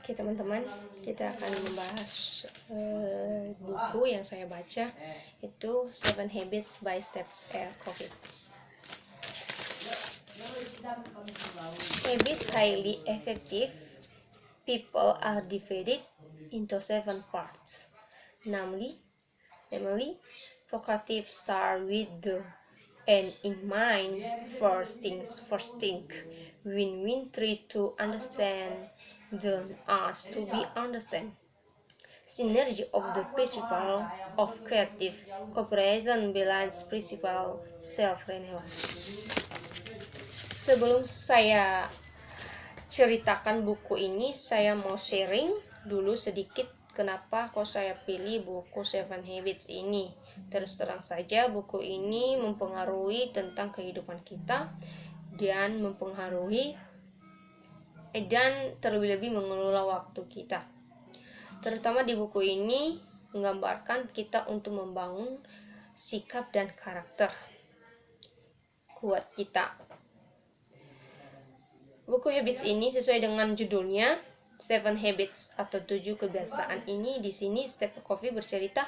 Oke teman-teman, kita akan membahas buku yang saya baca, itu Seven Habits by Stephen Covey. Habits highly effective people are divided into 7 parts, namely procreative start with the end in mind. First things first, win-win, try to understand then ask to be understand. Synergy of the principle of creative cooperation, balance principle self-renewal. Sebelum saya ceritakan buku ini, saya mau sharing dulu sedikit kenapa kok saya pilih buku Seven Habits ini. Terus terang saja, buku ini mempengaruhi tentang kehidupan kita dan terlebih-lebih mengelola waktu kita. Terutama di buku ini menggambarkan kita untuk membangun sikap dan karakter kuat kita. Buku Habits ini sesuai dengan judulnya, Seven Habits atau 7 kebiasaan ini. Di sini Stephen Covey bercerita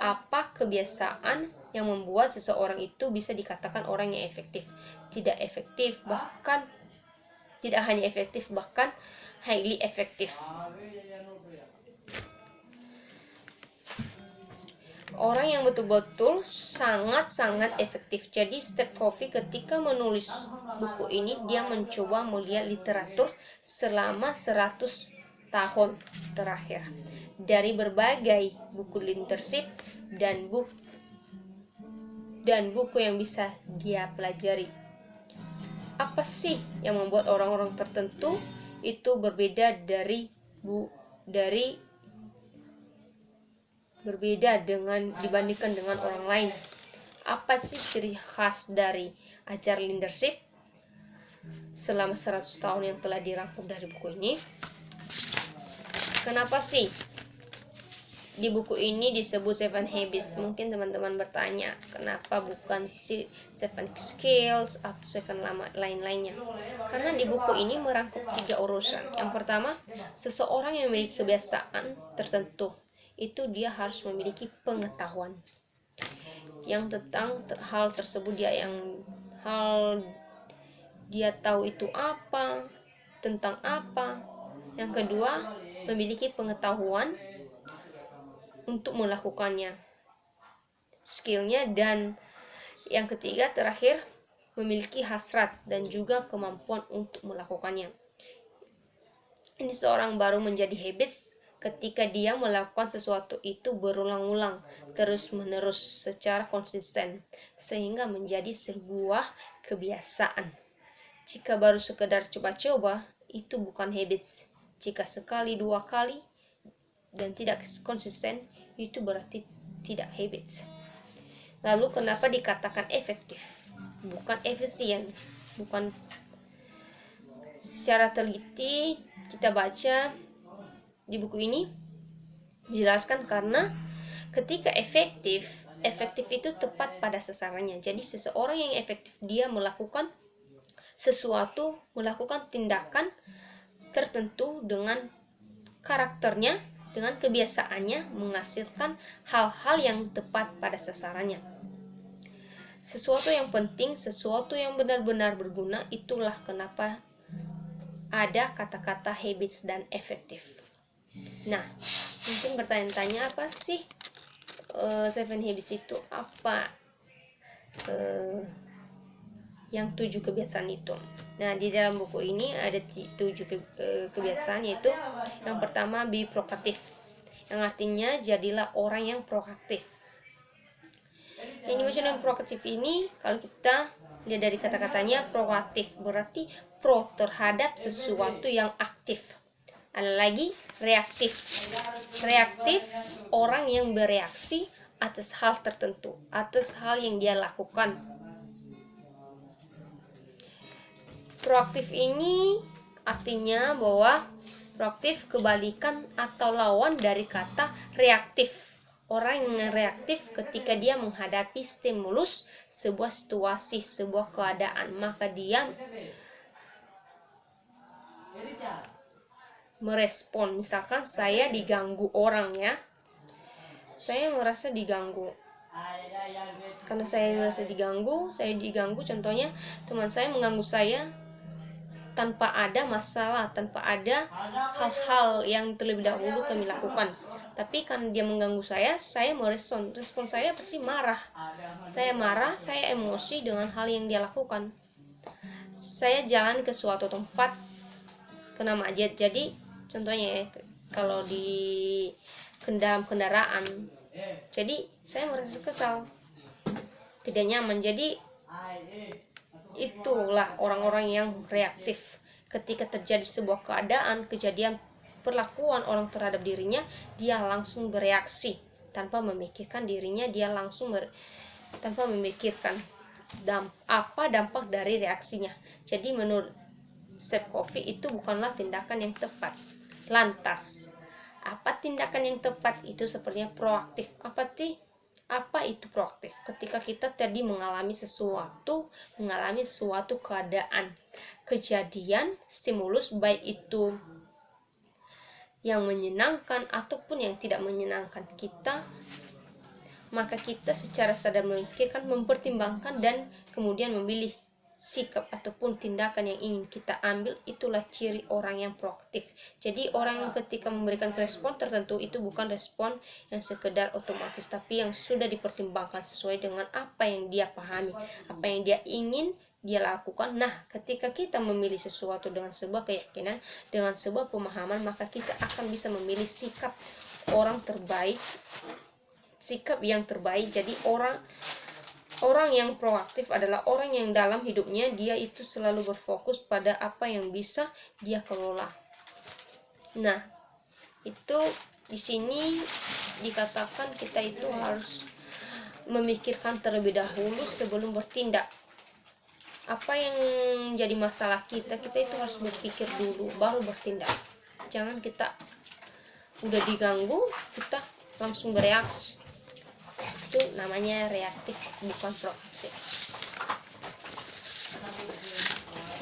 apa kebiasaan yang membuat seseorang itu bisa dikatakan orang yang efektif, tidak hanya efektif, bahkan highly efektif. Orang yang betul-betul sangat-sangat efektif. Jadi Stephen Covey ketika menulis buku ini, dia mencoba melihat literatur selama 100 tahun terakhir dari berbagai buku leadership dan buku yang bisa dia pelajari. Apa sih yang membuat orang-orang tertentu itu berbeda dibandingkan dengan orang lain? Apa sih ciri khas dari ajaran leadership selama 100 tahun yang telah dirangkum dari buku ini? Kenapa sih di buku ini disebut Seven Habits? Mungkin teman-teman bertanya, kenapa bukan Seven Skills atau Seven lain-lainnya? Karena di buku ini merangkum 3 urusan. Yang pertama, seseorang yang memiliki kebiasaan tertentu itu dia harus memiliki pengetahuan yang tentang hal tersebut, dia tahu itu apa, tentang apa. Yang kedua, memiliki pengetahuan untuk melakukannya, skillnya. Dan yang ketiga terakhir, memiliki hasrat dan juga kemampuan untuk melakukannya. Ini seorang baru menjadi habits ketika dia melakukan sesuatu itu berulang-ulang, terus-menerus, secara konsisten, sehingga menjadi sebuah kebiasaan. Jika baru sekedar coba-coba, itu bukan habits. Jika sekali, 2 kali, dan tidak konsisten, itu berarti tidak habits. Lalu kenapa dikatakan efektif? Bukan efisien. Bukan. Secara teliti kita baca di buku ini dijelaskan karena ketika efektif itu tepat pada sasarannya. Jadi seseorang yang efektif, dia melakukan sesuatu, melakukan tindakan tertentu dengan karakternya, dengan kebiasaannya, menghasilkan hal-hal yang tepat pada sasarannya. Sesuatu yang penting, sesuatu yang benar-benar berguna. Itulah kenapa ada kata-kata habits dan efektif. Nah, mungkin bertanya-tanya, apa sih Seven Habits itu? Apa yang 7 kebiasaan itu? Nah, di dalam buku ini ada 7 kebiasaan, yaitu yang pertama, be proactive, yang artinya jadilah orang yang proaktif. Yang dimaksud dengan proaktif ini, kalau kita lihat dari kata-katanya, proaktif berarti pro terhadap sesuatu yang aktif. Ada lagi reaktif. Reaktif, orang yang bereaksi atas hal tertentu, atas hal yang dia lakukan. Proaktif ini artinya bahwa proaktif kebalikan atau lawan dari kata reaktif. Orang yang reaktif ketika dia menghadapi stimulus, sebuah situasi, sebuah keadaan, maka dia merespon. Misalkan saya diganggu orang ya, saya merasa diganggu. Karena saya merasa diganggu, contohnya teman saya mengganggu saya tanpa ada masalah, tanpa ada hal-hal yang terlebih dahulu kami lakukan. Tapi karena dia mengganggu saya merespon. Respon saya pasti marah. Saya marah, saya emosi dengan hal yang dia lakukan. Saya jalan ke suatu tempat, kena macet. Jadi contohnya ya, kalau di dalam kendaraan, jadi saya merasa kesal, tidak nyaman. Jadi itulah orang-orang yang reaktif. Ketika terjadi sebuah keadaan, kejadian, perlakuan orang terhadap dirinya, dia langsung bereaksi tanpa memikirkan dirinya, dia langsung tanpa memikirkan apa dampak dari reaksinya. Jadi menurut Stephen Covey itu bukanlah tindakan yang tepat. Lantas, apa tindakan yang tepat? Itu sepertinya proaktif. Apa itu proaktif? Ketika kita tadi mengalami sesuatu keadaan, kejadian, stimulus, baik itu yang menyenangkan ataupun yang tidak menyenangkan kita, maka kita secara sadar memikirkan, mempertimbangkan, dan kemudian memilih sikap ataupun tindakan yang ingin kita ambil. Itulah ciri orang yang proaktif. Jadi orang yang ketika memberikan respon tertentu itu bukan respon yang sekedar otomatis, tapi yang sudah dipertimbangkan sesuai dengan apa yang dia pahami, apa yang dia ingin dia lakukan. Nah, ketika kita memilih sesuatu dengan sebuah keyakinan, dengan sebuah pemahaman, maka kita akan bisa memilih sikap yang terbaik. Jadi orang yang proaktif adalah orang yang dalam hidupnya dia itu selalu berfokus pada apa yang bisa dia kelola. Nah, itu di sini dikatakan kita itu harus memikirkan terlebih dahulu sebelum bertindak. Apa yang jadi masalah kita itu harus berpikir dulu baru bertindak. Jangan kita udah diganggu kita langsung bereaksi. Itu namanya reaktif, bukan proaktif.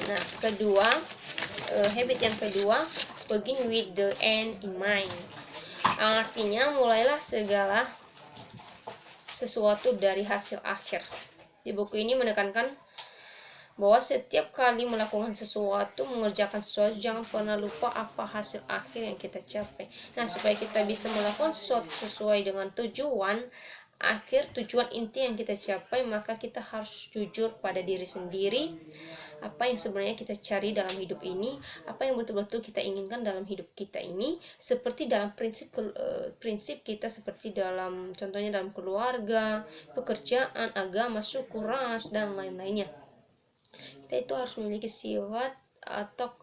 Nah, kedua, habit yang kedua, begin with the end in mind. Artinya mulailah segala sesuatu dari hasil akhir. Di buku ini menekankan bahwa setiap kali melakukan sesuatu, mengerjakan sesuatu, jangan pernah lupa apa hasil akhir yang kita capai. Nah, supaya kita bisa melakukan sesuatu sesuai dengan tujuan inti yang kita capai, maka kita harus jujur pada diri sendiri. Apa yang sebenarnya kita cari dalam hidup ini, apa yang betul-betul kita inginkan dalam hidup kita ini, seperti dalam prinsip kita, seperti dalam contohnya dalam keluarga, pekerjaan, agama, suku, ras, dan lain-lainnya. Kita itu harus memiliki sifat atau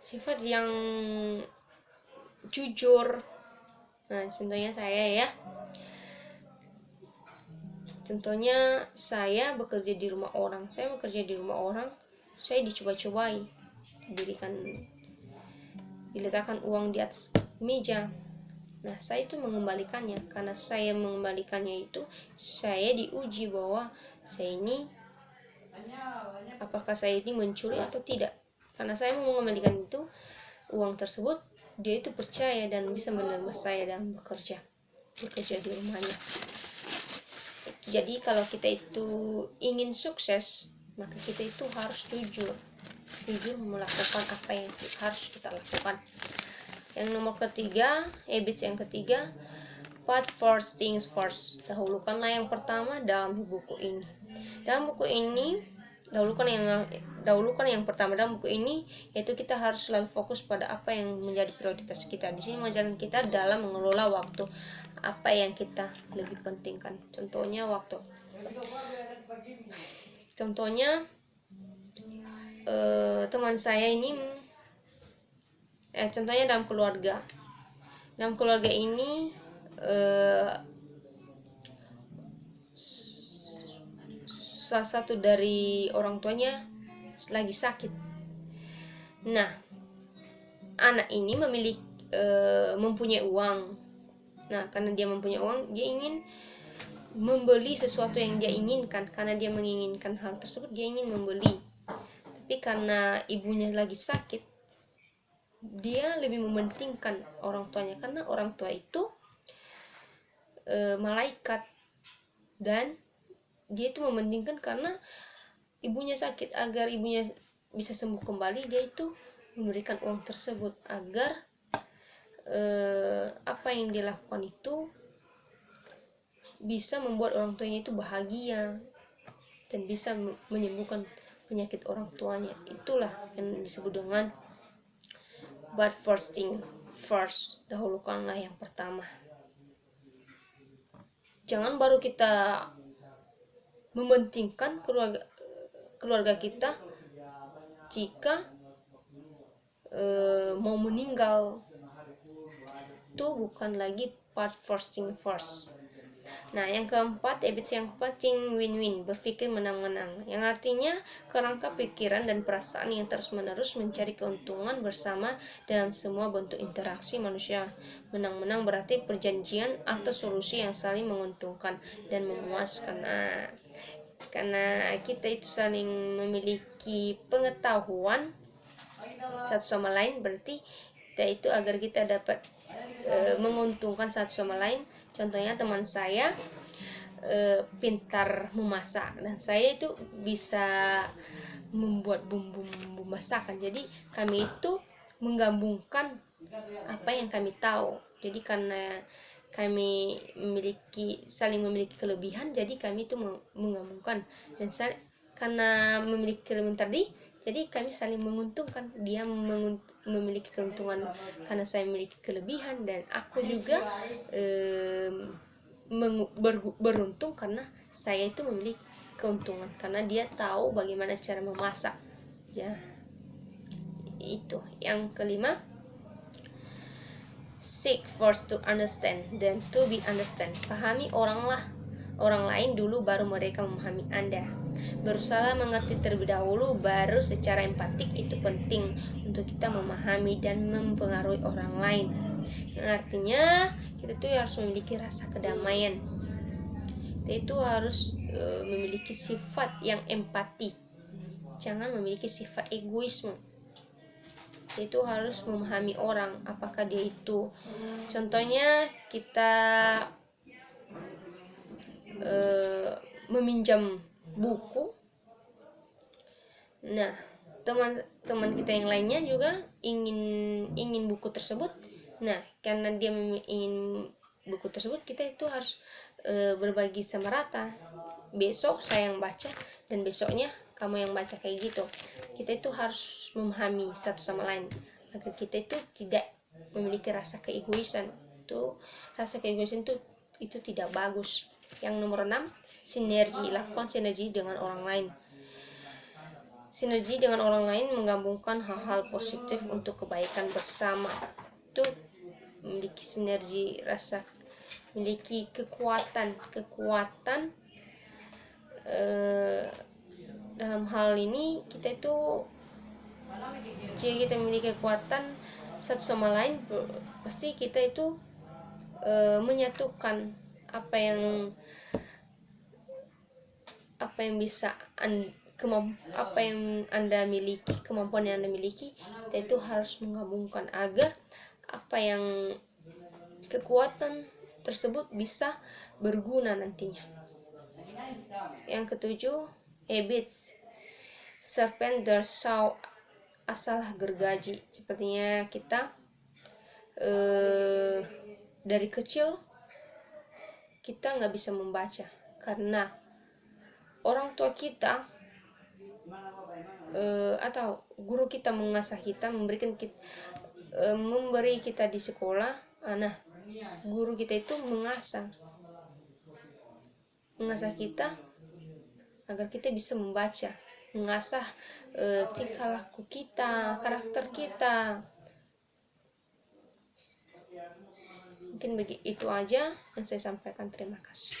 sifat yang jujur. Nah, contohnya saya bekerja di rumah orang. Saya dicoba-cobai, diletakkan uang di atas meja. Nah, saya itu mengembalikannya. Karena saya mengembalikannya itu, saya diuji bahwa apakah saya ini mencuri atau tidak. Karena saya mau mengembalikan itu uang tersebut, dia itu percaya dan bisa menerima saya dalam bekerja di rumahnya. Jadi kalau kita itu ingin sukses, maka kita itu harus jujur melakukan apa yang harus kita lakukan. Yang nomor ketiga, habits yang ketiga, put first things first. Dahulukanlah yang pertama dalam buku ini. Dalam buku ini, dahulukan yang pertama dalam buku ini, yaitu kita harus selalu fokus pada apa yang menjadi prioritas kita. Di sini mengajarkan kita dalam mengelola waktu, apa yang kita lebih pentingkan. Contohnya waktu. Contohnya teman saya ini, contohnya dalam keluarga. Dalam keluarga ini salah satu dari orang tuanya lagi sakit. Nah, anak ini mempunyai uang. Nah, karena dia mempunyai uang, dia ingin membeli sesuatu yang dia inginkan. Karena dia menginginkan hal tersebut, dia ingin membeli. Tapi karena ibunya lagi sakit, dia lebih mementingkan orang tuanya, karena orang tua itu malaikat, dan dia itu mementingkan karena ibunya sakit, agar ibunya bisa sembuh kembali, dia itu memberikan uang tersebut agar apa yang dia lakukan itu bisa membuat orang tuanya itu bahagia dan bisa menyembuhkan penyakit orang tuanya. Itulah yang disebut dengan but first thing first, dahulukanlah yang pertama. Jangan baru kita mementingkan keluarga kita jika mau meninggal. Itu bukan lagi part first thing first. Nah, yang keempat, habits yang keempat, think win-win, berpikir menang-menang, yang artinya kerangka pikiran dan perasaan yang terus-menerus mencari keuntungan bersama dalam semua bentuk interaksi manusia. Menang-menang berarti perjanjian atau solusi yang saling menguntungkan dan memuaskan. Nah, karena kita itu saling memiliki pengetahuan satu sama lain, berarti kita itu agar kita dapat menguntungkan satu sama lain. Contohnya teman saya pintar memasak dan saya itu bisa membuat bumbu-bumbu masakan. Jadi kami itu menggabungkan apa yang kami tahu. Jadi karena kami saling memiliki kelebihan, jadi kami itu menggabungkan, dan karena memiliki kelebihan tadi, jadi kami saling menguntungkan. Dia memiliki keuntungan karena saya memiliki kelebihan, dan aku juga beruntung karena saya itu memiliki keuntungan karena dia tahu bagaimana cara memasak. Ya, itu. Yang kelima, seek first to understand, then to be understand. Pahami orang lain dulu, baru mereka memahami Anda. Berusaha mengerti terlebih dahulu, baru secara empatik. Itu penting untuk kita memahami dan mempengaruhi orang lain. Yang artinya kita tuh harus memiliki rasa kedamaian. Kita itu harus memiliki sifat yang empati. Jangan memiliki sifat egoisme. Kita itu harus memahami orang, apakah dia itu, contohnya kita meminjam buku. Nah, teman kita yang lainnya juga ingin buku tersebut. Nah, karena dia ingin buku tersebut, kita itu harus berbagi sama rata. Besok saya yang baca dan besoknya kamu yang baca, kayak gitu. Kita itu harus memahami satu sama lain agar kita itu tidak memiliki rasa keegoisan. Rasa keegoisan itu tidak bagus. Yang nomor 6, sinergi. Lakukan sinergi dengan orang lain. Sinergi dengan orang lain menggabungkan hal-hal positif untuk kebaikan bersama. Itu memiliki sinergi, rasa memiliki kekuatan dalam hal ini. Kita itu jika kita memiliki kekuatan satu sama lain, pasti kita itu menyatukan apa yang bisa apa yang Anda miliki, kemampuan yang Anda miliki. Kita itu harus menggabungkan agar apa yang kekuatan tersebut bisa berguna nantinya. Yang ketujuh, habits. Serpent bersau asalah gergaji. Sepertinya kita dari kecil kita nggak bisa membaca karena orang tua kita atau guru kita mengasah kita, memberi kita di sekolah. Nah, guru kita itu mengasah kita agar kita bisa membaca, mengasah tingkah laku kita, karakter kita. Mungkin itu aja yang saya sampaikan. Terima kasih.